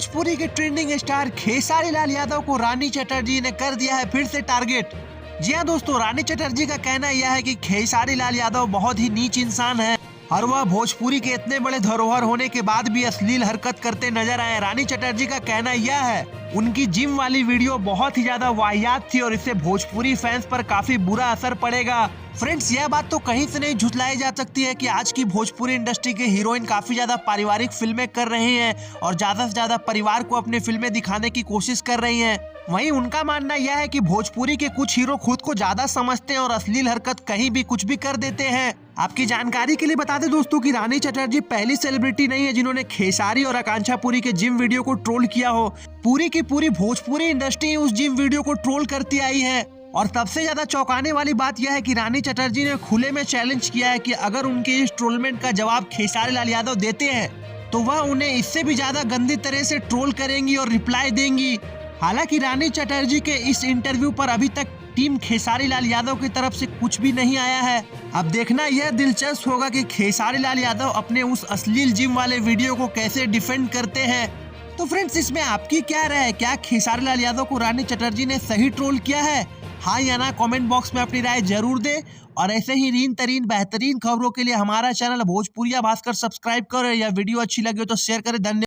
भोजपुरी के trending star Khesari Lal Yadav को रानी चटर्जी ने कर दिया है फिर से टारगेट। जी हाँ दोस्तों, रानी चटर्जी का कहना यह है कि खेसारी लाल यादव बहुत ही नीच इंसान है और वह भोजपुरी के इतने बड़े धरोहर होने के बाद भी अश्लील हरकत करते नजर आए। रानी चटर्जी का कहना यह है, उनकी जिम वाली वीडियो बहुत ही ज्यादा वाहियात थी और इससे भोजपुरी फैंस पर काफी बुरा असर पड़ेगा। फ्रेंड्स, यह बात तो कहीं से नहीं झुठलाई जा सकती है कि आज की भोजपुरी इंडस्ट्री के हीरोइन काफी ज्यादा पारिवारिक फिल्में कर रही हैं और ज्यादा से ज्यादा परिवार को अपनी फिल्में दिखाने की कोशिश कर रही हैं। वहीं उनका मानना यह है कि भोजपुरी के कुछ हीरो खुद को ज्यादा समझते हैं और अश्लील हरकत कहीं भी कुछ भी कर देते हैं। आपकी जानकारी के लिए बता दें दोस्तों कि रानी चटर्जी पहली सेलिब्रिटी नहीं है जिन्होंने खेसारी और आकांक्षा पुरी के जिम वीडियो को ट्रोल किया हो। पूरी की पूरी भोजपुरी इंडस्ट्री उस जिम वीडियो को ट्रोल करती आई है और सबसे ज्यादा चौंकाने वाली बात यह है कि रानी चटर्जी ने खुले में चैलेंज किया है कि अगर उनके इस ट्रोलमेंट का जवाब खेसारी लाल यादव देते हैं तो वह उन्हें इससे भी ज्यादा गंदी तरह से ट्रोल करेंगी और रिप्लाई देंगी। हालांकि रानी चटर्जी के इस इंटरव्यू पर अभी तक टीम खेसारी लाल यादव की तरफ से कुछ भी नहीं आया है। अब देखना यह दिलचस्प होगा कि खेसारी लाल यादव अपने उस अश्लील जिम वाले वीडियो को कैसे डिफेंड करते हैं। तो फ्रेंड्स, इसमें आपकी क्या राय है? क्या खेसारी लाल यादव को रानी चटर्जी ने सही ट्रोल किया है? हाँ या ना कमेंट बॉक्स में अपनी राय जरूर दें और ऐसे ही रीन तरीन बेहतरीन खबरों के लिए हमारा चैनल भोजपुरिया भास्कर सब्सक्राइब करें। यह वीडियो अच्छी लगी हो तो शेयर करें। धन्यवाद।